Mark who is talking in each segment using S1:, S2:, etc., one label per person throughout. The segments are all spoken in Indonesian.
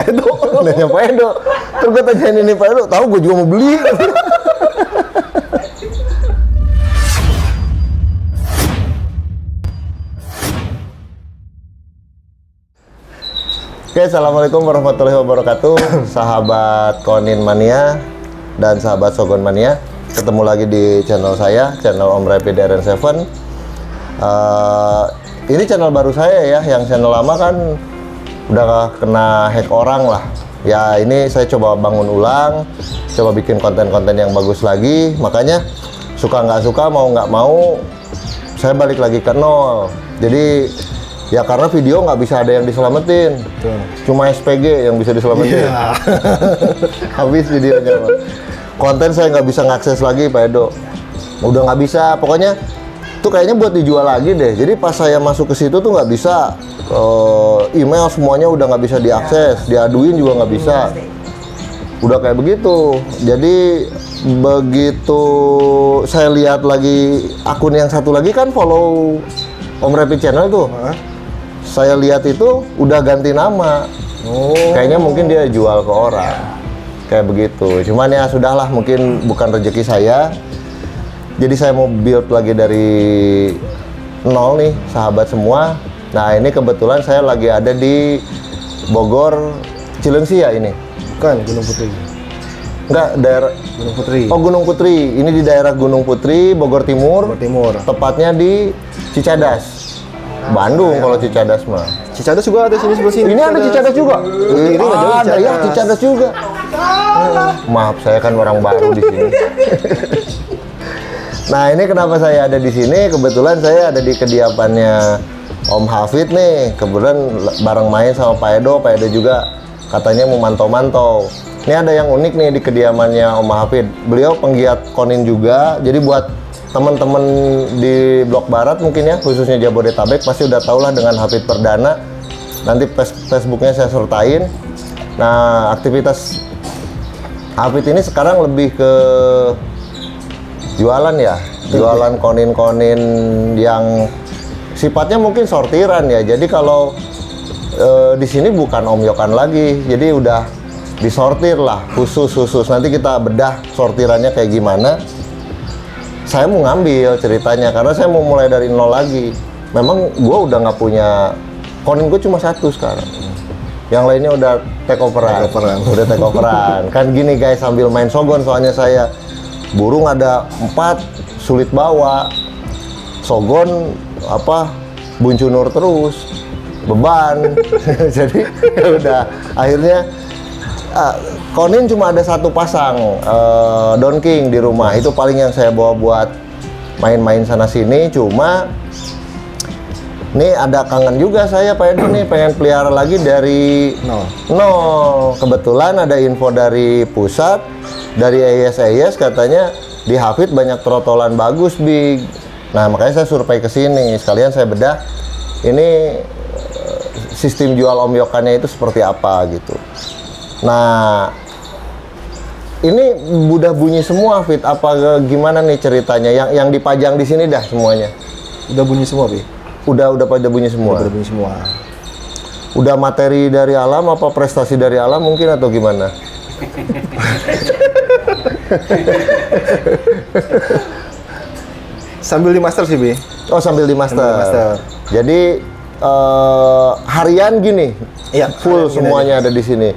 S1: Edo, nanya Pak Edo. Terus gue tanyain ini Pak Edo, tahu gue juga mau beli. Oke, assalamualaikum warahmatullahi wabarakatuh, sahabat Konin Mania dan sahabat Shogun Mania. Ketemu lagi di channel saya, channel Om Rapid RN7. Ini channel baru saya ya, yang channel lama kan udah kena hack orang lah. Ya ini saya coba bangun ulang, coba bikin konten-konten yang bagus lagi. Makanya suka nggak suka, mau nggak mau, saya balik lagi ke nol. Jadi ya karena video nggak bisa ada yang diselamatin. Betul. Cuma SPG yang bisa diselamatin. Yeah. Habis videonya. Konten saya nggak bisa ngakses lagi Pak Edo. Udah nggak bisa, pokoknya tuh kayaknya buat dijual lagi deh. Jadi pas saya masuk ke situ tuh nggak bisa. Email semuanya udah nggak bisa diakses, diaduin juga nggak bisa. Udah kayak begitu. Jadi begitu saya lihat lagi akun yang satu lagi kan follow Om Rapid Channel tuh. Saya lihat itu udah ganti nama. Kayaknya mungkin dia jual ke orang. Kayak begitu. Cuman ya sudahlah, mungkin bukan rezeki saya. Jadi saya mau build lagi dari nol nih, sahabat semua. Nah, ini kebetulan saya lagi ada di Bogor, Cilengsi ya ini?
S2: Bukan, Gunung Putri.
S1: Enggak, daerah
S2: Gunung Putri.
S1: Oh, Gunung Putri. Ini di daerah Gunung Putri, Bogor Timur.
S2: Bogor Timur.
S1: Tepatnya di Cicadas. Bandung kalau Cicadas mah.
S2: Cicadas juga ada sini sebelah sini.
S1: Ini ada Cicadas juga. Ada ya Cicadas juga. Maaf, saya kan orang baru di sini. Nah, ini kenapa saya ada di sini? Kebetulan saya ada di kediamannya Om Hafid nih. Kebetulan bareng main sama Pak Edo. Pak Edo juga katanya mau mantau-mantau. Ini ada yang unik nih di kediamannya Om Hafid. Beliau penggiat konin juga. Jadi buat teman-teman di Blok Barat mungkin ya, khususnya Jabodetabek, pasti udah tau lah dengan Hafid Perdana. Nanti Facebooknya saya sertain. Nah, aktivitas Hafid ini sekarang lebih ke jualan ya, jualan konin-konin yang sifatnya mungkin sortiran ya. Jadi kalau di sini bukan omyokan lagi, jadi udah disortir lah, khusus. Nanti kita bedah sortirannya kayak gimana. Saya mau ngambil ceritanya karena saya mau mulai dari nol lagi. Memang gue udah nggak punya konin, gue cuma satu sekarang. Yang lainnya udah take overan. Udah take overan. Kan gini guys, sambil main Shogun soalnya saya. Burung ada 4, sulit bawa. Shogun buncunur terus. Beban. Jadi ya udah akhirnya konin cuma ada satu pasang Don King di rumah. Itu paling yang saya bawa buat main-main sana sini. Cuma nih ada kangen juga saya Pak Edo nih, pengen pelihara lagi dari nol. Kebetulan ada info dari pusat, dari AIS katanya di Hafid banyak trotolan bagus Big. Nah makanya saya survei ke sini, sekalian saya bedah ini sistem jual omyokannya itu seperti apa gitu. Nah ini udah bunyi semua Fit, apa gimana nih ceritanya yang dipajang di sini dah semuanya?
S2: Udah bunyi semua Bi.
S1: Udah pada bunyi semua.
S2: Udah bunyi semua.
S1: Udah materi dari alam apa prestasi dari alam mungkin atau gimana?
S2: Sambil di master sih Bi.
S1: Oh sambil di master. Jadi harian gini.
S2: Iya.
S1: Full semuanya ada di sini.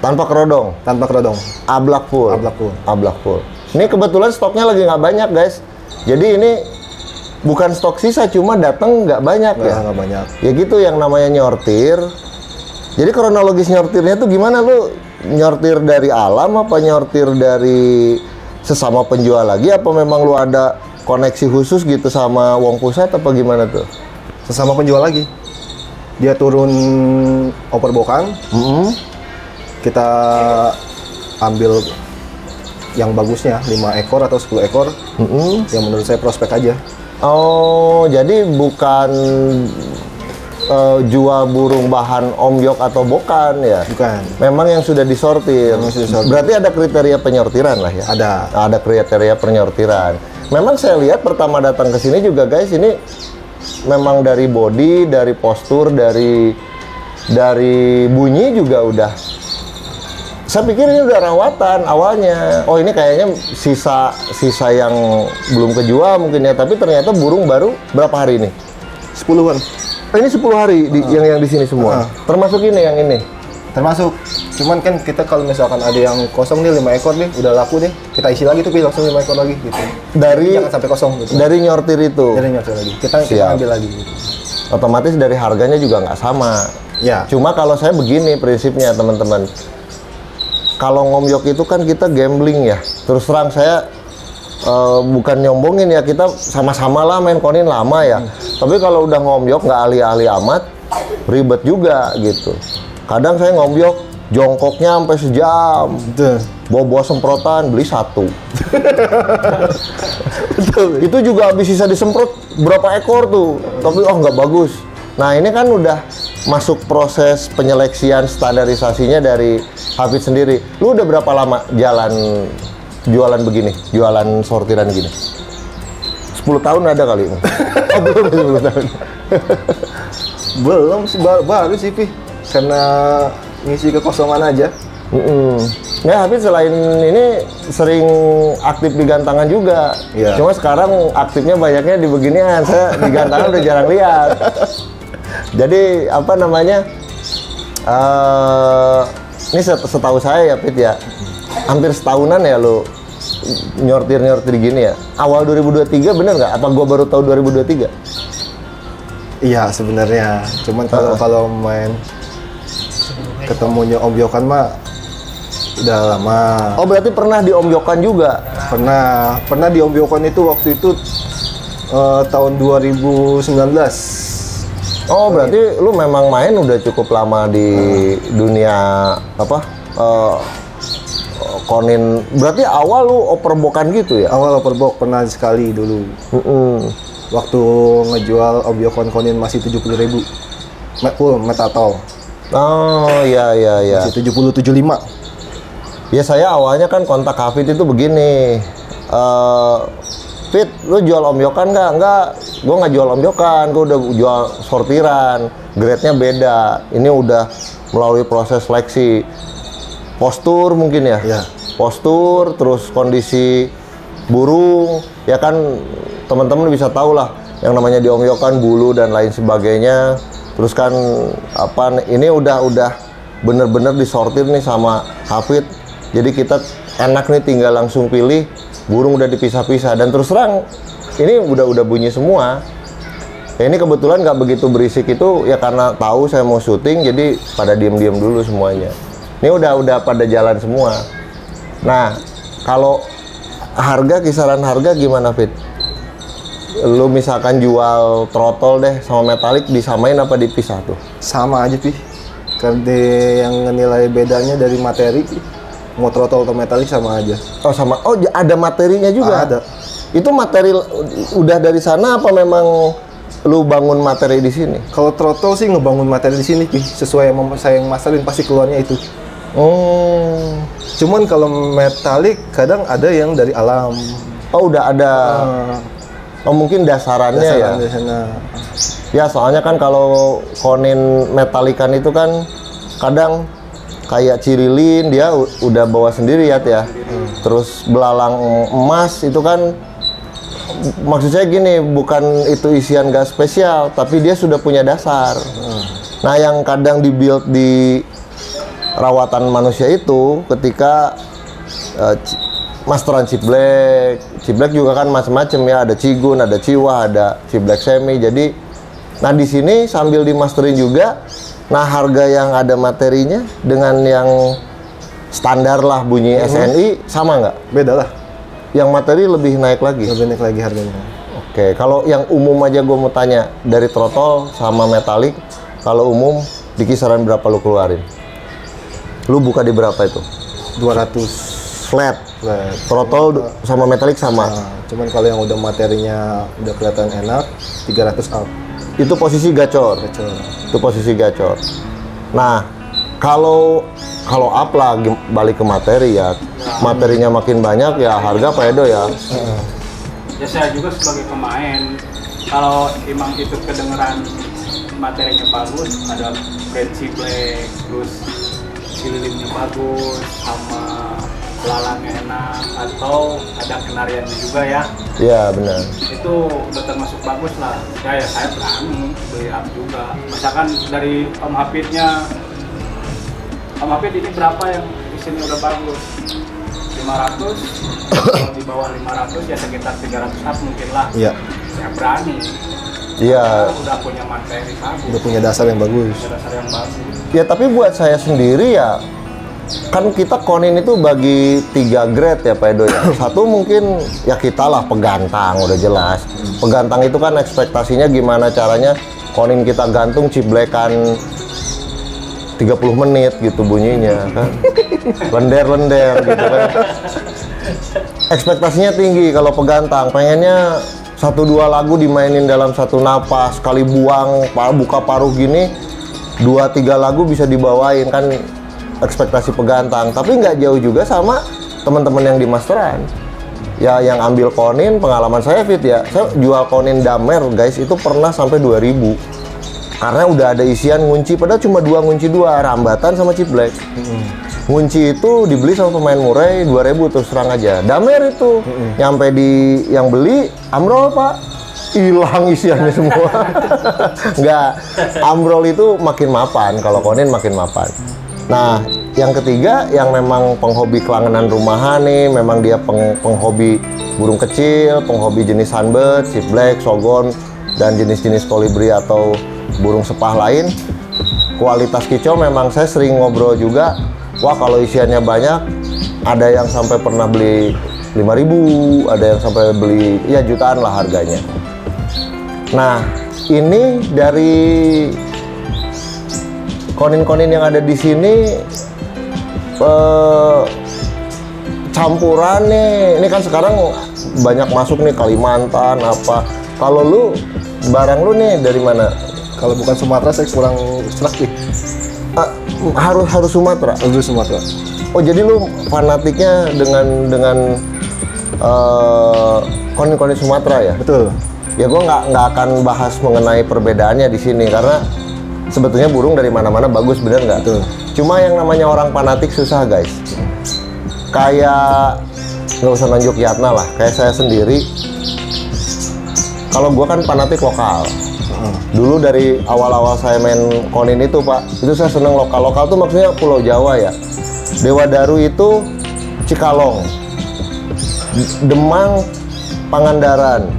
S1: Tanpa kerodong.
S2: Tanpa kerodong.
S1: Ablak full. Ablak full. Ini kebetulan stoknya lagi nggak banyak guys. Jadi ini bukan stok sisa, cuma datang nggak banyak ya.
S2: Nggak banyak.
S1: Ya gitu yang namanya nyortir. Jadi kronologis nyortirnya tuh gimana, lu nyortir dari alam apa nyortir dari sesama penjual lagi, apa memang lu ada koneksi khusus gitu sama wong pusat apa gimana tuh?
S2: Sesama penjual lagi. Dia turun oper bokang. Kita ambil yang bagusnya 5 ekor atau 10 ekor. Yang menurut saya prospek aja.
S1: Oh, jadi bukan jual burung bahan omyok atau bokan ya?
S2: Bukan.
S1: Memang yang sudah disortir. Berarti ada kriteria penyortiran lah ya? Ada kriteria penyortiran. Memang saya lihat pertama datang ke sini juga guys, ini memang dari body, dari postur, dari dari bunyi juga udah. Saya pikir ini udah rawatan awalnya. Oh ini kayaknya sisa yang belum kejual mungkin ya. Tapi ternyata burung baru berapa hari ini?
S2: 10-an.
S1: Ini 10 hari yang di sini semua. Termasuk ini yang ini.
S2: Termasuk. Cuman kan kita kalau misalkan ada yang kosong nih 5 ekor nih, udah laku nih, kita isi lagi tuh Pi, langsung 5 ekor lagi gitu.
S1: Dari
S2: Jangan sampai kosong gitu.
S1: Dari nyortir itu.
S2: Dari nyortir lagi. Kita ambil lagi gitu.
S1: Otomatis dari harganya juga nggak sama.
S2: Ya.
S1: Cuma kalau saya begini prinsipnya teman-teman. Kalau ngomyok itu kan kita gambling ya. Terus terang saya bukan nyombongin ya, kita sama-sama lah main konin lama ya. Tapi kalau udah ngomyok nggak ahli-ahli amat, ribet juga gitu. Kadang saya ngomyok jongkoknya sampai sejam.
S2: Betul.
S1: Bawa semprotan beli 1. Itu juga habis sisa disemprot berapa ekor tuh. Tapi nggak bagus. Nah ini kan udah masuk proses penyeleksian standarisasinya dari Hafid sendiri. Lu udah berapa lama jualan begini, jualan sortiran gini? 10 tahun ada kali ini. Belum 10 tahun.
S2: Belum sih, baru sih Pi. Karena ngisi kekosongan aja.
S1: Nah, Hafid selain ini sering aktif di gantangan juga.
S2: Iya.
S1: Cuma sekarang aktifnya banyaknya di beginian. Saya di gantangan udah jarang lihat. Jadi apa namanya? Ini setahu saya ya, Fit ya. Hampir setahunan ya lo nyortir gini ya. Awal 2023 bener nggak? Apa gua baru tahu 2023?
S2: Iya sebenarnya. Cuman kalau main ketemunya Om Yokan mah udah lama.
S1: Oh berarti pernah di Om Yokan juga?
S2: Pernah di Om Yokan itu waktu itu tahun 2019.
S1: Oh berarti lu memang main udah cukup lama di dunia apa konin. Berarti awal lu operbokan gitu ya?
S2: Awal operbok pernah sekali dulu. Waktu ngejual Om Yokan konin masih 70.000 full metatol.
S1: Oh iya.
S2: Masih 70-75.
S1: Ya saya awalnya kan kontak Hafid itu begini. Fit, lu jual Om Yokan nggak? Enggak, gue nggak jual Om Yokan, gue udah jual sortiran, grade-nya beda. Ini udah melalui proses seleksi. Postur mungkin ya?
S2: Iya.
S1: Postur, terus kondisi burung, ya kan teman-teman bisa tahu lah yang namanya di Om Yokan, bulu dan lain sebagainya. Terus kan ini udah bener-bener disortir nih sama Hafid. Jadi kita enak nih tinggal langsung pilih, burung udah dipisah-pisah dan terus terang ini udah bunyi semua. Ya ini kebetulan nggak begitu berisik itu ya karena tahu saya mau syuting jadi pada diem-diem dulu semuanya. Ini udah pada jalan semua. Nah, kalau kisaran harga gimana, Fit? Lu misalkan jual trotol deh sama metalik disamain apa dipisah tuh?
S2: Sama aja Pi. Karena yang nilai bedanya dari materi, mau trotol atau metalik sama aja.
S1: Oh sama. Oh ada materinya juga?
S2: Ada.
S1: Itu materi udah dari sana apa memang lu bangun materi di sini?
S2: Kalau trotol sih ngebangun materi di sini Pi. Sesuai yang saya yang masarin pasti keluarnya itu. Cuman kalau metalik kadang ada yang dari alam.
S1: Oh udah ada. Oh mungkin dasarannya ya.
S2: Di sana.
S1: Ya soalnya kan kalau konin metalikan itu kan kadang kayak cirilin dia udah bawa sendiri ya. Terus belalang emas itu kan maksud saya gini, bukan itu isian gas spesial tapi dia sudah punya dasar. Nah yang kadang dibuild di rawatan manusia itu ketika masteran ciblek juga kan macam-macam ya, ada cigun, ada ciwah, ada ciblek semi. Jadi nah di sini sambil dimasterin juga. Nah harga yang ada materinya dengan yang standar lah bunyi SNI sama nggak?
S2: Beda lah.
S1: Yang materi lebih naik lagi.
S2: Lebih naik lagi harganya.
S1: Oke, kalau yang umum aja gue mau tanya dari trotol sama metalik, kalau umum di kisaran berapa lu keluarin? Lu buka di berapa itu?
S2: 200
S1: Flat.
S2: flat.
S1: Trotol sama metalik sama.
S2: Nah, cuman kalau yang udah materinya udah kelihatan enak, 300 up.
S1: Itu posisi gacor.
S2: Kecil.
S1: Itu posisi gacor. Nah, kalau up lah balik ke materi ya. Materinya makin banyak ya harga pedo ya.
S3: Ya saya juga sebagai pemain, kalau emang itu kedengeran materinya bagus, ada brand Black, terus lilinnya bagus, sama belalangnya enak, atau ada kenariannya juga ya.
S1: Iya benar.
S3: Itu udah termasuk bagus lah. Ya saya berani beli up juga. Misalkan dari Om Hafidnya, Om Hafid ini berapa yang di sini udah bagus? 500, kalau di bawah 500 ya sekitar 300 up mungkin lah.
S2: Iya.
S3: Saya berani.
S1: Iya.
S3: Udah punya materi bagus.
S2: Udah punya dasar yang bagus.
S3: Punya dasar yang bagus.
S1: Ya tapi buat saya sendiri ya, kan kita konin itu bagi 3 grade ya Pak Edo ya. Satu mungkin ya kita lah pegantang, udah jelas. Pegantang itu kan ekspektasinya gimana caranya konin kita gantung ciblekan 30 menit gitu bunyinya kan. Lender-lender gitu kan. Ekspektasinya tinggi kalau pegantang, pengennya 1-2 lagu dimainin dalam satu napas, sekali buang, buka paruh gini 2-3 lagu bisa dibawain kan, ekspektasi pegantang. Tapi nggak jauh juga sama teman-teman yang di masteran ya, yang ambil konin. Pengalaman saya Fit ya, saya jual konin damer guys itu pernah sampai 2000 karena udah ada isian ngunci, padahal cuma 2 ngunci, 2 rambatan sama ciblek. Ngunci itu dibeli sama pemain murai 2000 terus terang aja. Damer itu nyampe di yang beli amrol Pak, hilang isiannya semua. Nggak, amrol itu makin mapan, kalau konin makin mapan. Nah, yang ketiga yang memang penghobi kelangenan rumahan nih, memang dia penghobi burung kecil, penghobi jenis sunbird, ciblek, sogon, dan jenis-jenis kolibri atau burung sepah lain. Kualitas kicau memang saya sering ngobrol juga, wah kalau isiannya banyak, ada yang sampai pernah beli 5.000, ada yang sampai beli ya jutaan lah harganya. Nah, ini dari konin-konin yang ada di sini campuran nih. Ini kan sekarang banyak masuk nih Kalimantan apa. Kalau lu barang lu nih dari mana?
S2: Kalau bukan Sumatera saya kurang serak nih.
S1: Harus Sumatera.
S2: Harus Sumatera.
S1: Oh jadi lu fanatiknya dengan konin-konin Sumatera ya?
S2: Betul.
S1: Ya gua nggak akan bahas mengenai perbedaannya di sini karena sebetulnya burung dari mana-mana bagus, bener nggak?
S2: Betul.
S1: Cuma yang namanya orang fanatik susah guys. Kayak nggak usah nunjuk Yatna lah. Kayak saya sendiri. Kalau gua kan fanatik lokal. Dulu dari awal-awal saya main konin itu Pak, itu saya seneng lokal-lokal tuh maksudnya Pulau Jawa ya. Dewa Daru itu Cikalong, Demang Pangandaran,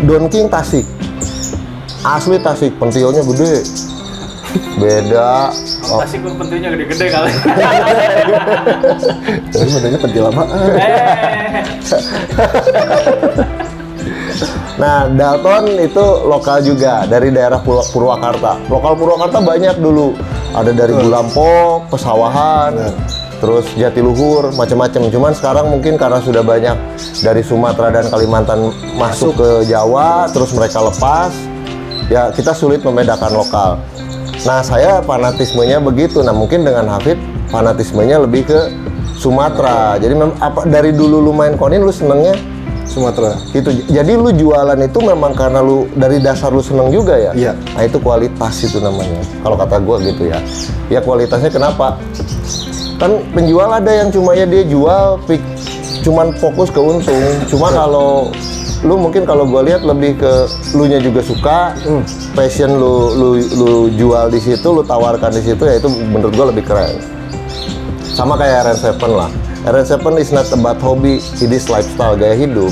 S1: Don King Tasik. Asli Tasik, pentilnya gede. Beda.
S3: Tasik pentilnya gede-gede kali.
S2: Tapi modelnya pentil lama.
S1: Nah, Dalton itu lokal juga dari daerah Purwakarta. Lokal Purwakarta banyak dulu. Ada dari Gulampok, Pesawahan, terus Jatiluhur, macam-macam. Cuman sekarang mungkin karena sudah banyak dari Sumatera dan Kalimantan masuk ke Jawa, terus mereka lepas, ya kita sulit membedakan lokal. Nah, saya fanatismenya begitu. Nah, mungkin dengan Hafid fanatismenya lebih ke Sumatera. Jadi dari dulu lu main konin lu senengnya
S2: Sumatera.
S1: Gitu. Jadi lu jualan itu memang karena lu dari dasar lu seneng juga ya?
S2: Iya.
S1: Nah itu kualitas itu namanya. Kalau kata gua gitu ya. Ya kualitasnya kenapa? Kan penjual ada yang cuma ya dia jual cuman fokus ke untung. Cuma kalau lu mungkin kalau gua lihat lebih ke lu nya juga suka, passion lu jual di situ, lu tawarkan di situ, ya itu menurut gua lebih keren. Sama kayak RN7 lah. RN7 is not about hobby, it is lifestyle, gaya hidup.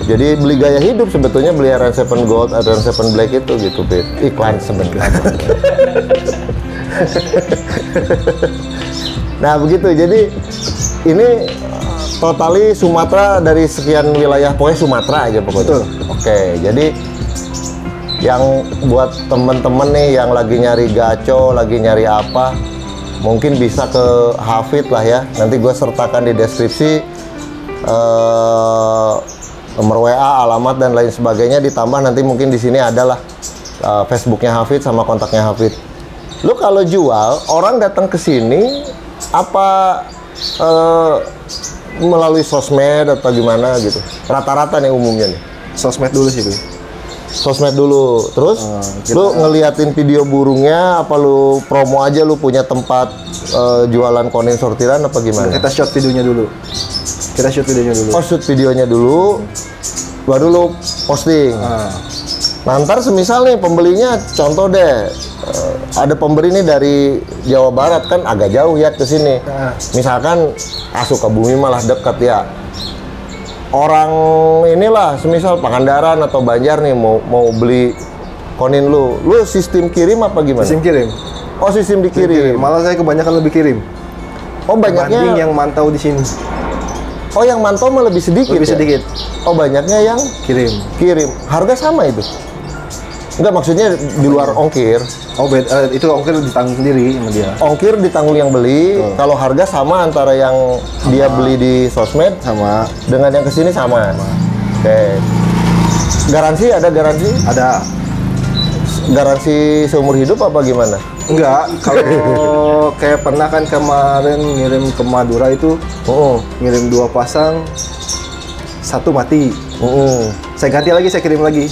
S1: Jadi beli gaya hidup sebetulnya beli RN7 Gold, RN7 Black itu gitu, Pit. Iklan sebentar. Nah begitu, jadi ini totali Sumatera dari sekian wilayah, pokoknya Sumatera aja pokoknya.
S2: Betul.
S1: Oke, jadi yang buat temen-temen nih yang lagi nyari gaco, lagi nyari apa, mungkin bisa ke Hafid lah ya. Nanti gue sertakan di deskripsi nomor WA, alamat dan lain sebagainya. Ditambah nanti mungkin di sini adalah Facebooknya Hafid sama kontaknya Hafid. Lu kalau jual, orang datang ke sini apa melalui sosmed atau gimana gitu? Rata-rata nih umumnya nih.
S2: Sosmed dulu sih, Bu.
S1: sosmed dulu. Terus lu ngeliatin video burungnya apa lu promo aja, lu punya tempat jualan konin sortiran apa gimana?
S2: Kita shoot videonya dulu.
S1: Oh, shoot videonya dulu, baru lu posting. Nah, ntar semisal nih pembelinya, contoh deh, ada pembeli nih dari Jawa Barat, kan agak jauh ya ke sini. Misalkan Sukabumi malah deket ya. Orang inilah, semisal Pangandaran atau Banjar nih mau beli konin lu sistem kirim apa gimana?
S2: Sistem kirim.
S1: Oh, sistem dikirim.
S2: Malah saya kebanyakan lebih kirim.
S1: Oh, banyaknya
S2: Dibanding yang mantau di sini.
S1: Oh, yang mantau mah lebih sedikit.
S2: Lebih
S1: ya?
S2: sedikit.
S1: Oh, banyaknya yang kirim. Harga sama itu? Enggak, maksudnya di luar ongkir.
S2: Oh, itu ongkir ditanggung sendiri sama dia.
S1: Ongkir ditanggung yang beli. Kalau harga sama antara yang dia beli di sosmed
S2: Sama.
S1: dengan yang kesini sama. Oke. Garansi ada garansi?
S2: Ada.
S1: Garansi seumur hidup apa gimana?
S2: Enggak, kalau kayak pernah kan kemarin ngirim ke Madura itu, ngirim 2 pasang, 1 mati. Saya ganti lagi, saya kirim lagi.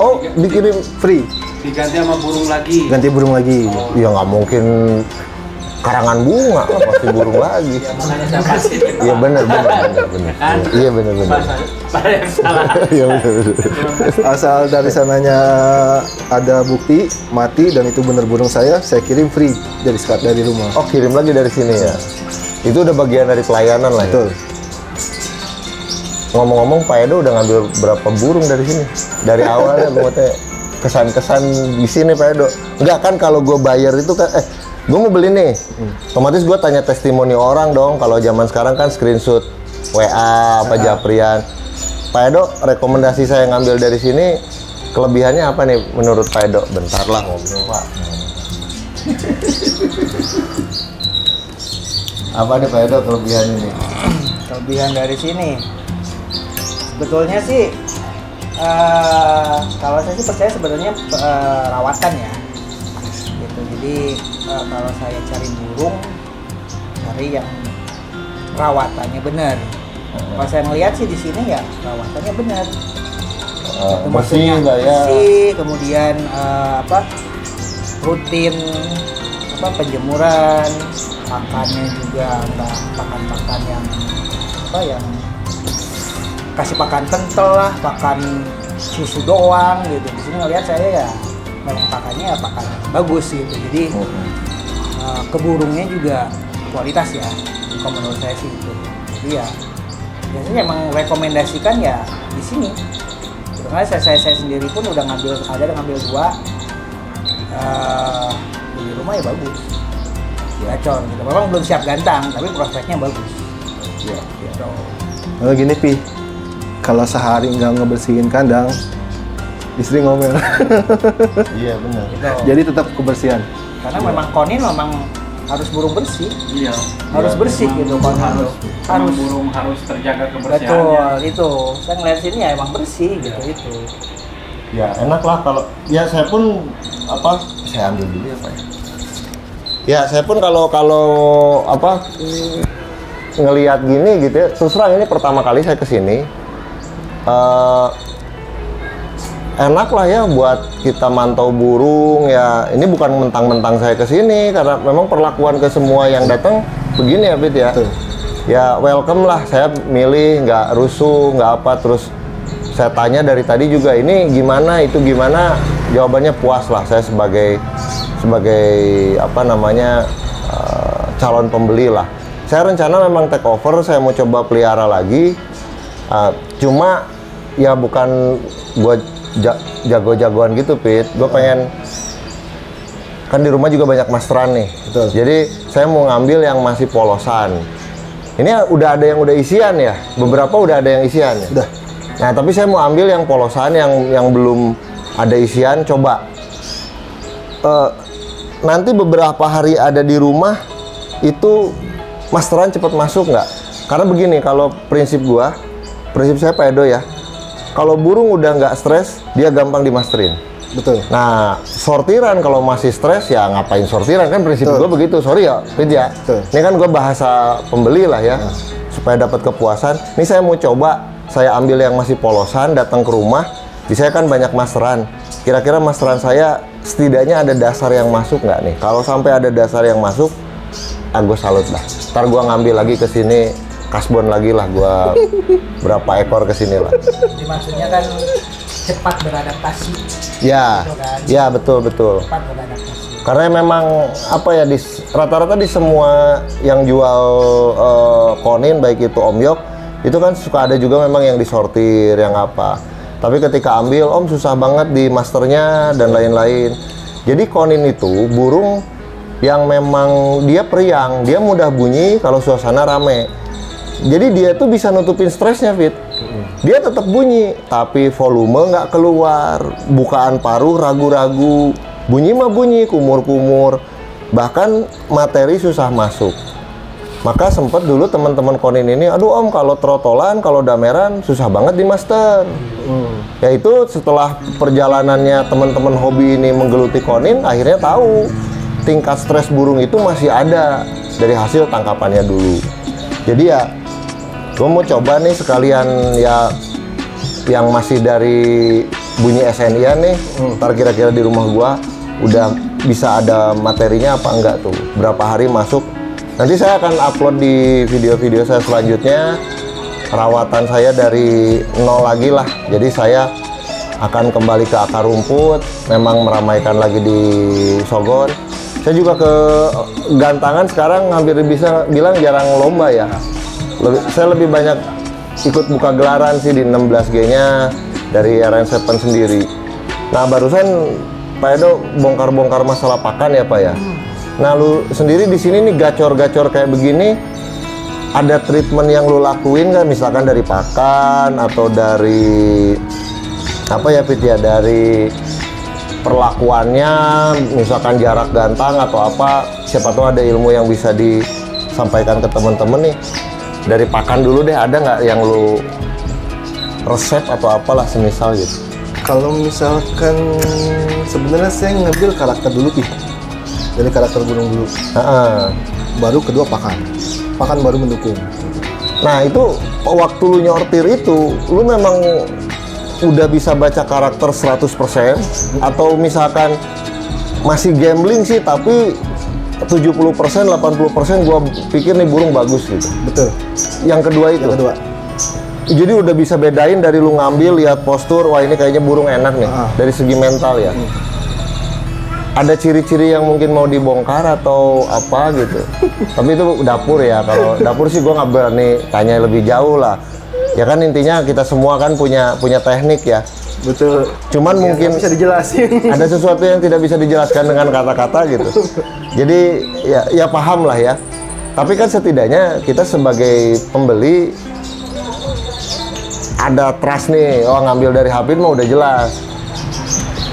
S1: Oh, dikirim
S2: Free,
S3: Diganti sama burung lagi.
S2: ganti burung lagi.
S1: ya nggak mungkin karangan bunga lah, pasti burung lagi.
S3: Ya, makanya saya pasti.
S1: Iya benar.
S3: Kan?
S1: Iya benar.
S3: Pada yang salah.
S1: Iya benar.
S2: Asal dari sananya ada bukti mati dan itu benar burung saya kirim free dari rumah.
S1: Oh, kirim lagi dari sini ya. Itu udah bagian dari pelayanan lah ya.
S2: Betul.
S1: Ngomong-ngomong, Pak Edo udah ngambil berapa burung dari sini? Dari awalnya buatnya kesan-kesan di sini, Pak Edo. Enggak kan, kalau gue bayar itu kan, gue mau beli nih, otomatis gue tanya testimoni orang dong. Kalau zaman sekarang kan screenshot WA apa Japrian. Pak Edo, rekomendasi saya ngambil dari sini, kelebihannya apa nih menurut Pak Edo? Bentar lah ngobrol, Pak. Apa nih Pak Edo kelebihannya nih?
S4: Kelebihan dari sini sebetulnya sih kalau saya sih percaya sebenarnya rawatan ya gitu. Jadi kalau saya cari burung, cari yang rawatannya benar. Kalau saya melihat sih di sini ya rawatannya benar.
S1: Bersih nggak ya?
S4: Bersih, kemudian rutin penjemuran, pakannya juga nggak pakan yang yang kasih pakan kental lah, pakan susu doang gitu. Di sini ngelihat saya ya memang pakannya ya pakan bagus gitu. Jadi ke burungnya juga kualitas ya, kalau menurut saya sih itu. Jadi ya biasanya emang rekomendasikan ya di sini. Karena saya sendiri pun udah ngambil 2 di rumah ya bagus. Gacor gitu. Memang belum siap gantang, tapi prospeknya bagus.
S1: Iya.
S4: Gitu.
S2: Oh gini Pi, kalau sehari nggak ngebersihin kandang, istri ngomel.
S1: Iya benar.
S4: Gitu.
S2: Jadi tetap kebersihan.
S4: Karena memang konin memang harus burung bersih,
S3: Iya.
S4: harus bersih gitu konin
S3: Harus burung harus terjaga kebersihannya.
S4: Betul itu. Saya ngeliat sini ya emang bersih gitu itu.
S1: Ya enak lah kalau ya saya pun saya ambil dulu ya Pak ya. Ya saya pun kalau ngelihat gini gitu ya, terus terang ini pertama kali saya kesini, enak lah ya buat kita mantau burung ya. Ini bukan mentang-mentang saya kesini, karena memang perlakuan ke semua yang datang begini ya Pit ya.
S2: Betul.
S1: Ya welcome lah, saya milih nggak rusuh nggak apa, terus saya tanya dari tadi juga ini gimana itu gimana, jawabannya puas lah saya sebagai calon pembeli lah. Saya rencana memang take over, saya mau coba pelihara lagi. Cuma ya bukan gue jago-jagoan gitu Pit. Gue pengen, kan di rumah juga banyak masteran nih.
S2: Betul.
S1: Jadi saya mau ngambil yang masih polosan. Ini udah ada yang udah isian ya, beberapa udah ada yang isian ya.
S2: Udah.
S1: Nah tapi saya mau ambil yang polosan yang belum ada isian, coba. Nanti beberapa hari ada di rumah itu masteran cepat masuk nggak? Karena begini, kalau prinsip saya Pak Edo ya, kalau burung udah nggak stres, dia gampang dimasterin.
S2: Betul.
S1: Nah, sortiran kalau masih stres ya ngapain sortiran, kan prinsip gue begitu. Sorry ya, Pit ya.
S2: Betul.
S1: Ini kan gue bahasa pembeli lah ya, supaya dapat kepuasan. Ini saya mau coba, saya ambil yang masih polosan, datang ke rumah. Di saya kan banyak masteran. Kira-kira masteran saya setidaknya ada dasar yang masuk nggak nih? Kalau sampai ada dasar yang masuk, gue salut lah. Ntar gue ngambil lagi ke sini, kasbon lagi lah, gue berapa ekor ke sini lah.
S4: Jadi maksudnya kan cepat beradaptasi.
S1: Ya,
S4: Gitu kan.
S1: ya betul.
S4: Cepat beradaptasi.
S1: Karena memang apa ya, rata-rata di semua yang jual konin, baik itu Om Yok, itu kan suka ada juga memang yang disortir, yang apa. Tapi ketika ambil, Om susah banget di masternya dan lain-lain. Jadi konin itu burung yang memang dia periang, dia mudah bunyi kalau suasana rame. Jadi dia tuh bisa nutupin stresnya, Fit. Dia tetap bunyi, tapi volume nggak keluar, bukaan paruh ragu-ragu, bunyi mah bunyi, kumur-kumur, bahkan materi susah masuk. Maka sempet dulu teman-teman konin ini, aduh Om, kalau trotolan, kalau dameran susah banget di master. Yaitu setelah perjalanannya teman-teman hobi ini menggeluti konin, akhirnya tahu tingkat stres burung itu masih ada dari hasil tangkapannya dulu. Jadi ya, gue mau coba nih sekalian ya yang masih dari bunyi SNI nih, ntar kira-kira di rumah gua udah bisa ada materinya apa enggak tuh, berapa hari masuk. Nanti saya akan upload di video-video saya selanjutnya perawatan saya dari nol lagi lah. Jadi saya akan kembali ke akar rumput, memang meramaikan lagi di Sogor. Saya juga ke gantangan sekarang hampir bisa bilang jarang lomba ya. Saya lebih banyak ikut buka gelaran sih di 16G-nya dari RN7 sendiri. Nah barusan Pak Edo bongkar-bongkar masalah pakan ya Pak ya. Nah lu sendiri di sini nih gacor-gacor kayak begini, ada treatment yang lu lakuin nggak? Misalkan dari pakan atau dari apa ya Fit ya, dari perlakuannya, misalkan jarak gantang atau apa, siapa tahu ada ilmu yang bisa disampaikan ke temen-temen nih. Dari pakan dulu deh, ada nggak yang lu resep atau apalah semisal gitu?
S2: Kalau misalkan sebenarnya saya ngambil karakter dulu Pi. Dari karakter burung dulu. Baru kedua pakan. Pakan baru mendukung.
S1: Nah itu waktu lu nyortir itu, lu memang udah bisa baca karakter 100% atau misalkan masih gambling sih tapi 70%, 80% gua pikir nih burung bagus gitu.
S2: Betul.
S1: Yang kedua itu.
S2: Yang kedua.
S1: Jadi udah bisa bedain dari lu ngambil, lihat postur, wah ini kayaknya burung enak nih dari segi mental ya. Ada ciri-ciri yang mungkin mau dibongkar atau apa gitu. Tapi itu dapur ya. Kalau dapur sih gua nggak berani tanya lebih jauh lah. Ya kan intinya kita semua kan punya teknik ya.
S2: Betul.
S1: Cuman
S2: Ya,
S1: mungkin
S2: nggak bisa dijelasin.
S1: ada sesuatu yang tidak bisa dijelaskan dengan kata-kata gitu. Jadi ya paham lah ya. Tapi kan setidaknya kita sebagai pembeli ada trust nih. Oh ngambil dari Hafid mah udah jelas.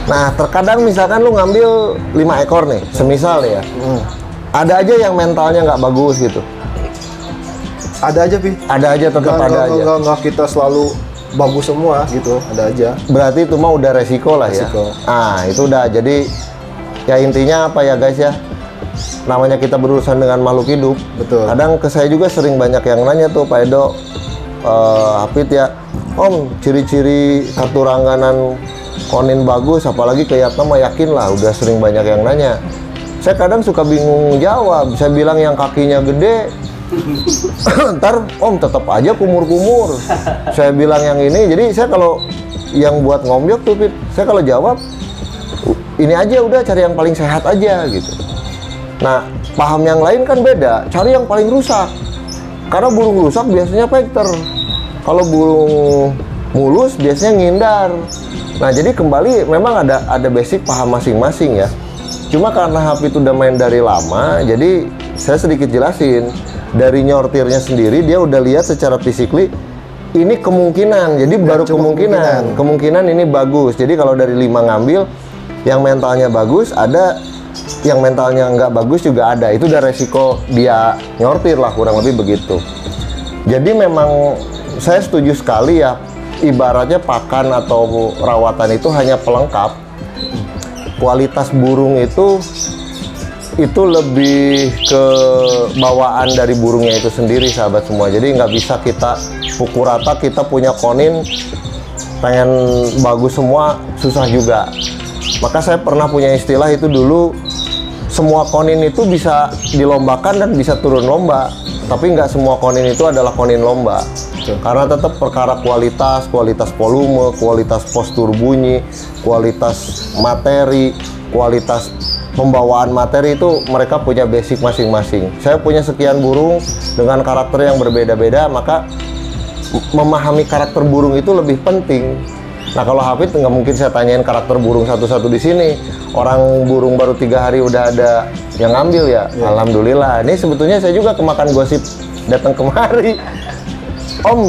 S1: Nah terkadang misalkan lu ngambil 5 ekor nih, semisal ya. Ada aja yang mentalnya nggak bagus gitu.
S2: Ada aja Pi.
S1: Ada aja, tetap ada aja.
S2: Nggak kita selalu bagus semua gitu, ada aja.
S1: Berarti itu mah udah resiko lah
S2: Resiko.
S1: ya. Ah itu udah, jadi ya intinya apa ya guys ya, namanya kita berurusan dengan makhluk hidup.
S2: Betul.
S1: Kadang ke saya juga sering banyak yang nanya tuh Pak Edo, Hafid ya, Om ciri-ciri katurangganan konin bagus, apalagi ke Yatna mah yakin lah, udah sering banyak yang nanya. Saya kadang suka bingung jawab, saya bilang yang kakinya gede, ntar Om tetap aja kumur-kumur. Saya bilang yang ini, jadi saya kalau yang buat ngomyok tuh Fit, saya kalau jawab ini aja udah, cari yang paling sehat aja gitu. Nah paham yang lain kan beda, cari yang paling rusak. Karena burung rusak biasanya vektor, kalau burung mulus biasanya ngindar. Nah jadi kembali memang ada basic paham masing-masing ya. Cuma karena Hafid udah main dari lama, jadi saya sedikit jelasin. Dari nyortirnya sendiri dia udah lihat secara fisikly ini kemungkinan, jadi baru kemungkinan ini bagus. Jadi kalau dari 5 ngambil yang mentalnya bagus, ada yang mentalnya nggak bagus juga ada. Itu udah resiko dia nyortir lah, kurang lebih begitu. Jadi memang saya setuju sekali ya, ibaratnya pakan atau rawatan itu hanya pelengkap. Kualitas burung itu lebih ke bawaan dari burungnya itu sendiri sahabat semua. Jadi nggak bisa kita pukul rata kita punya konin pengen bagus semua susah juga. Maka saya pernah punya istilah itu dulu, semua konin itu bisa dilombakan dan bisa turun lomba, tapi nggak semua konin itu adalah konin lomba. Karena tetap perkara kualitas volume, kualitas postur bunyi, kualitas materi, kualitas pembawaan materi itu mereka punya basic masing-masing. Saya punya sekian burung dengan karakter yang berbeda-beda, maka memahami karakter burung itu lebih penting. Nah kalau Hafid nggak mungkin saya tanyain karakter burung satu-satu di sini. Orang burung baru 3 hari udah ada yang ngambil ya. Alhamdulillah. Ini sebetulnya saya juga kemakan gosip datang kemari. Om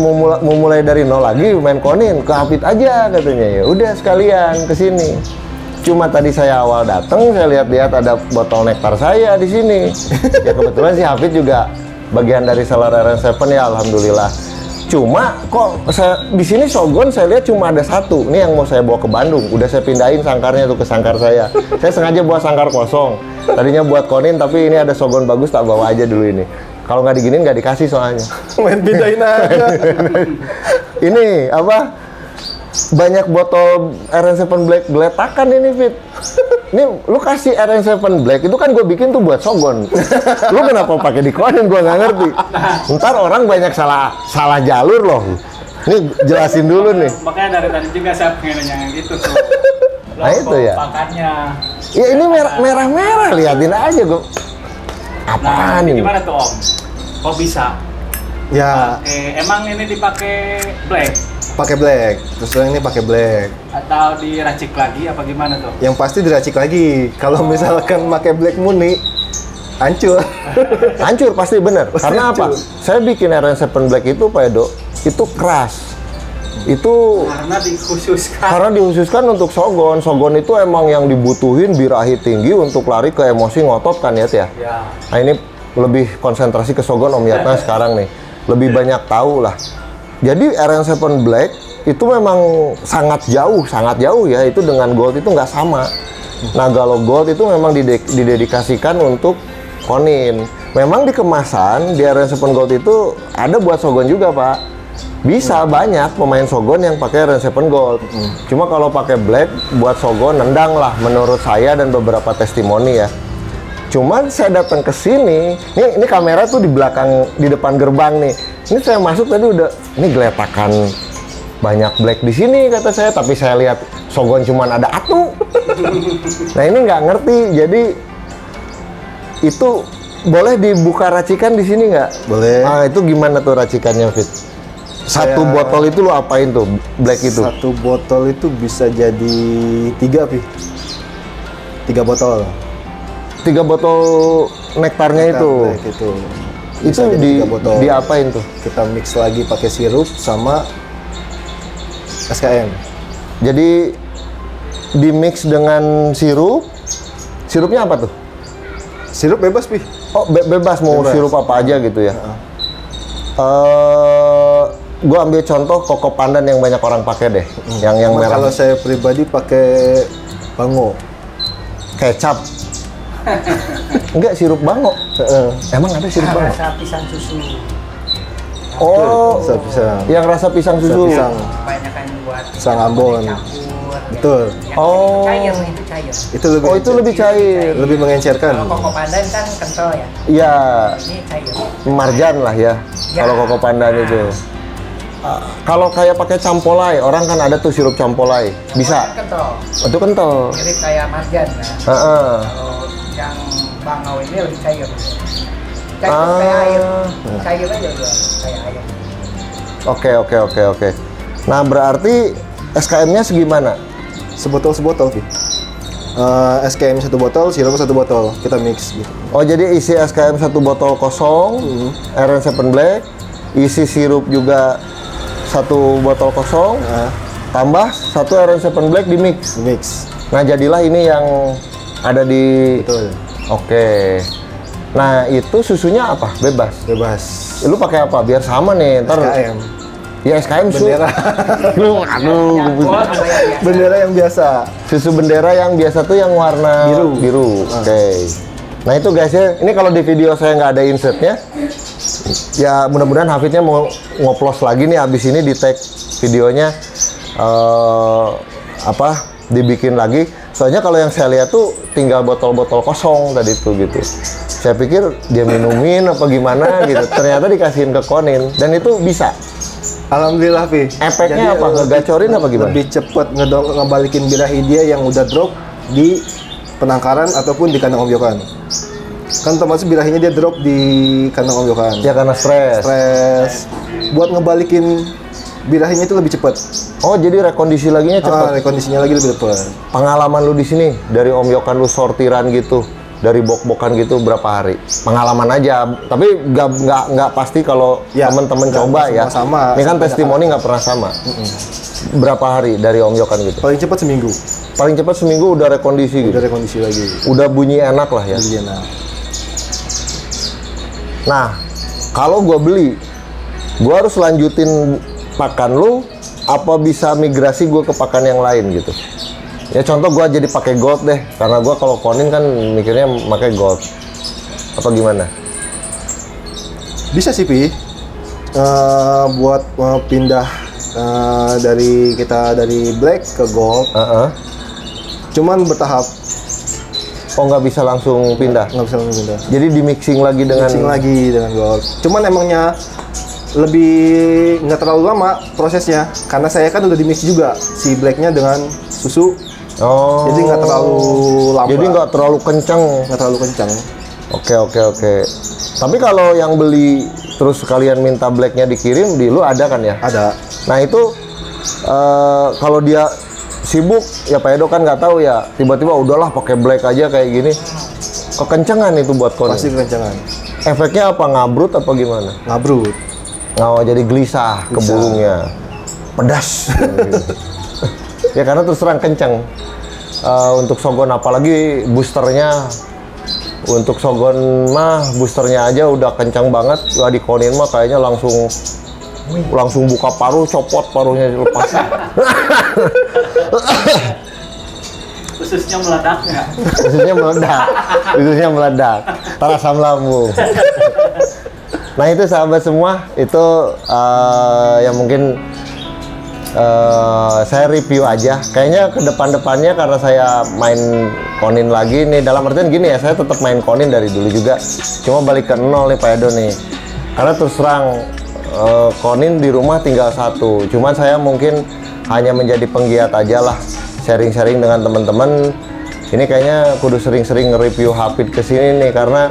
S1: mau mulai dari nol lagi main konin, ke Hafid aja katanya. Ya udah sekalian ke sini. Cuma tadi saya awal datang, saya lihat ada botol nektar saya di sini. Ya kebetulan si Hafid juga bagian dari seller RN7 ya, alhamdulillah. Cuma kok saya di sini Shogun saya lihat cuma ada satu. Ini yang mau saya bawa ke Bandung. Udah saya pindahin sangkarnya tuh ke sangkar saya. Saya sengaja buat sangkar kosong. Tadinya buat konin, tapi ini ada Shogun bagus, tak bawa aja dulu ini. Kalau nggak diginin nggak dikasih soalnya.
S2: Main pindahin aja.
S1: Ini apa? Banyak botol RN7 Black geletakan ini, Fit. Ini lu kasih RN7 Black itu kan gue bikin tuh buat Shogun. Lu kenapa pakai di konin, gue nggak ngerti. Ntar orang banyak salah jalur loh. Ini jelasin dulu nih.
S3: Makanya dari tadi juga saya pengen nanya yang gitu tuh.
S1: Nah, itu ya.
S3: Pakannya.
S1: Ya ini merah-merah, liatin aja gue. Apaan
S3: Nah,
S1: ini?
S3: gimana tuh Om? Kok bisa?
S2: Ya,
S3: Emang ini dipakai black
S2: pakai black. Terus yang ini pakai black.
S3: atau diracik lagi apa gimana tuh?
S2: Yang pasti diracik lagi. Kalau misalkan pakai black murni, hancur.
S1: Hancur pasti bener. Karena apa? Saya bikin RN7 Black itu Pak Edo, itu keras. Itu karena dikhususkan untuk Shogun. Shogun itu emang yang dibutuhin birahi tinggi untuk lari ke emosi ngotot kan ya, Tia?
S3: Ya.
S1: Nah ini lebih konsentrasi ke Shogun Om Yatna sekarang nih. Lebih banyak tahu lah. Jadi RN7 Black itu memang sangat jauh ya. Itu dengan Gold itu nggak sama. Nah kalau Gold itu memang didedikasikan untuk konin. Memang di kemasan di RN7 Gold itu ada buat Shogun juga Pak. Bisa banyak pemain Shogun yang pakai RN7 Gold. Cuma kalau pakai Black buat Shogun nendang lah menurut saya dan beberapa testimoni ya. Cuman saya datang ke sini, ini kamera tuh di belakang, di depan gerbang nih. Ini saya masuk tadi udah, ini geletakan banyak Black di sini kata saya, tapi saya lihat Shogun cuman ada atu. Nah ini nggak ngerti, jadi itu boleh dibuka racikan di sini nggak?
S2: Boleh.
S1: Nah itu gimana tuh racikannya, Fit? Satu botol itu lo apain tuh, Black itu?
S2: Satu botol itu bisa jadi 3, Pi. 3 botol.
S1: 3 botol nektarnya itu.
S2: Black itu.
S1: Itu
S2: Bisa jadi 3 botol.
S1: diapain tuh?
S2: Kita mix lagi pakai sirup sama SKM.
S1: Jadi di mix dengan sirup. Sirupnya apa tuh?
S2: Sirup bebas, Pi.
S1: Oh, bebas mau
S2: Bebas.
S1: sirup apa aja gitu ya. Gua ambil contoh koko pandan yang banyak orang pakai deh. Yang merah.
S2: Kalau saya pribadi pakai bango.
S1: Kecap. Enggak, sirup bango. Emang ada sirup bango?
S4: Rasa pisang susu.
S1: Oh,
S2: Bisa.
S1: yang rasa pisang susu.
S2: Pisang.
S4: Banyak kan buat
S2: Pisang Ambon.
S4: campur.
S2: Betul.
S1: Oh.
S4: Cair, itu cair.
S2: Itu lebih
S1: Oh, itu lebih cair.
S2: lebih mengencerkan.
S4: Kalau koko pandan kan kental ya.
S1: Iya,
S4: Ini cair.
S1: marjan lah ya.
S4: Ya.
S1: Kalau koko pandan itu. Kalau kayak pakai campolai, orang kan ada tuh sirup campolai. Bisa.
S4: Kan kental.
S1: Itu kental.
S4: Mirip kayak marjan kan.
S1: Heeh.
S4: Kalau yang bangau ini lebih cair. Cair
S1: Ah.
S4: kayak air. Cair aja udah kayak air.
S1: Oke. Nah, berarti SKM-nya segimana?
S2: Sebotol, Pi. SKM 1 botol, sirup 1 botol. Kita mix gitu.
S1: Oh, jadi isi SKM 1 botol kosong, RN7 Black, isi sirup juga 1 botol kosong, tambah 1 RN7 Black di mix.
S2: Mix.
S1: Nah, jadilah ini yang ada di...
S2: Betul.
S1: Oke. Nah, itu susunya apa? Bebas.
S2: Bebas.
S1: Lu pakai apa? Biar sama nih, ntar...
S2: SKM.
S1: Ya, SKM su.
S2: Bendera.
S1: Aduh.
S2: Bendera yang biasa.
S1: Susu bendera yang biasa tuh yang warna biru. Oke. Nah itu guys ya, ini kalau di video saya nggak ada insertnya, ya mudah-mudahan Hafidnya mau ngoplos lagi nih abis ini di tag videonya. dibikin lagi. Soalnya kalau yang saya lihat tuh tinggal botol-botol kosong tadi tuh gitu. Saya pikir dia minumin apa gimana gitu. Ternyata dikasihin ke Konin dan itu bisa.
S2: Alhamdulillah, Pi.
S1: Efeknya apa? Ngegacorin apa gimana?
S2: Lebih cepet ngebalikin birahi dia yang udah drop di penangkaran ataupun di kandang ombyokan. Kan termasuk birahinya dia drop di kandang ombyokan.
S1: Ya karena stres.
S2: Buat ngebalikin birahinya itu lebih cepat.
S1: Oh, jadi rekondisi laginya cepat.
S2: Rekondisinya lagi lebih cepat.
S1: Pengalaman lu di sini dari omyokan lu sortiran gitu, dari bok-bokan gitu berapa hari? Pengalaman aja, tapi nggak pasti kalau
S2: Ya,
S1: temen-temen
S2: nggak
S1: coba ya.
S2: sama-sama.
S1: Ini kan testimoni nggak pernah sama. Berapa hari dari omyokan gitu?
S2: Paling cepat seminggu.
S1: Paling cepat seminggu udah rekondisi gitu.
S2: Udah rekondisi lagi.
S1: Udah bunyi enak lah ya.
S2: Jadi enak.
S1: Nah, kalau gua beli, gua harus lanjutin pakan lu apa bisa migrasi gua ke pakan yang lain gitu. Ya contoh gua jadi pakai gold deh, karena gua kalau Konin kan mikirnya pakai gold. Apa gimana?
S2: Bisa sih, Pi. Buat pindah dari black ke gold. Cuman bertahap.
S1: Oh, nggak bisa langsung pindah.
S2: Nggak bisa langsung pindah.
S1: Jadi di mixing lagi dengan
S2: gold. Cuman emangnya lebih nggak terlalu lama prosesnya, karena saya kan udah di mix juga si blacknya dengan susu.
S1: Oh.
S2: Jadi nggak terlalu lama.
S1: Jadi nggak terlalu kenceng.
S2: Nggak terlalu kencang.
S1: Oke. Tapi kalau yang beli terus sekalian minta blacknya dikirim, di lu ada kan ya?
S2: Ada.
S1: Nah itu kalau dia sibuk ya Pak Edo kan nggak tahu ya, tiba-tiba udahlah pakai black aja kayak gini, kekencengan itu buat Konin.
S2: Pasti kekencangan.
S1: Efeknya apa, ngabrut apa gimana?
S2: Ngabrut.
S1: Jadi gelisah ke burungnya, pedas. Ya karena terus terang kenceng. Untuk Shogun apalagi boosternya, untuk Shogun mah boosternya aja udah kencang banget. Wah, di Konin mah kayaknya langsung buka paruh, copot paruhnya lepas.
S3: Khususnya meledaknya.
S1: Khususnya meledak. Terasa lambung. Nah itu sahabat semua, itu yang mungkin saya review aja. Kayaknya ke depan-depannya karena saya main Konin lagi nih, dalam artian gini ya, saya tetap main Konin dari dulu juga. Cuma balik ke nol nih Pak Edo nih. Karena terus terang Konin di rumah tinggal satu. Cuman saya mungkin hanya menjadi penggiat aja lah, sharing-sharing dengan teman-teman. Ini kayaknya kudu sering-sering nge-review Hafid ke sini nih, karena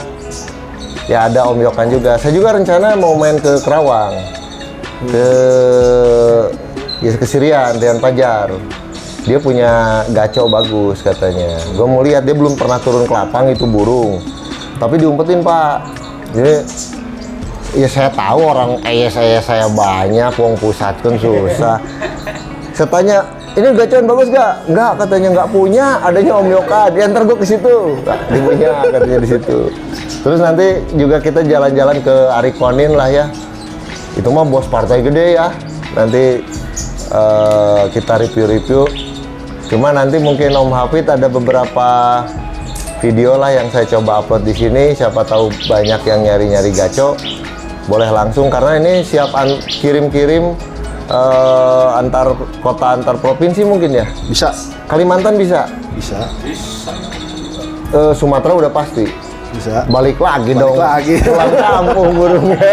S1: ya ada Om Yokan juga. Saya juga rencana mau main ke Kerawang, ke Sirian, Rian Pajar. Dia punya gaco bagus katanya. Gue mau lihat, dia belum pernah turun ke lapang itu burung, tapi diumpetin Pak. Jadi ya saya tahu orang saya banyak, uang pusat kan susah. Saya tanya, ini gacoan bagus gak? Enggak, katanya nggak punya, adanya Om Yokan. Ya ntar gue ke situ. Nah, dia punya katanya di situ. Terus nanti juga kita jalan-jalan ke Ari Konin lah ya. Itu mah bos partai gede ya. Nanti kita review-review. Cuma nanti mungkin Om Hafid ada beberapa video lah yang saya coba upload di sini. Siapa tahu banyak yang nyari-nyari gaco. Boleh langsung, karena ini siap kirim-kirim antar kota, antar provinsi mungkin ya.
S2: Bisa.
S1: Kalimantan bisa.
S2: Bisa.
S1: Sumatera udah pasti.
S2: Bisa.
S1: Balik lagi
S2: Balik
S1: dong.
S2: lagi.
S1: Pulang kampung burungnya.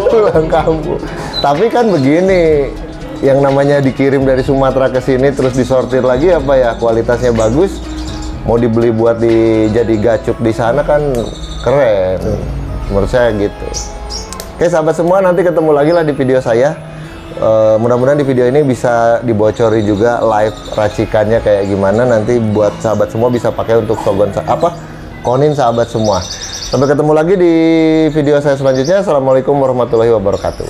S1: Pulang kampung. Tapi kan begini, yang namanya dikirim dari Sumatera ke sini terus disortir lagi apa ya, kualitasnya bagus, mau dibeli buat jadi gacuk di sana kan keren. Menurut saya gitu. Oke sahabat semua, nanti ketemu lagi lah di video saya. Mudah-mudahan di video ini bisa dibocori juga live racikannya kayak gimana, nanti buat sahabat semua bisa pakai untuk Shogun Konin sahabat semua. Sampai ketemu lagi di video saya selanjutnya. Assalamualaikum warahmatullahi wabarakatuh.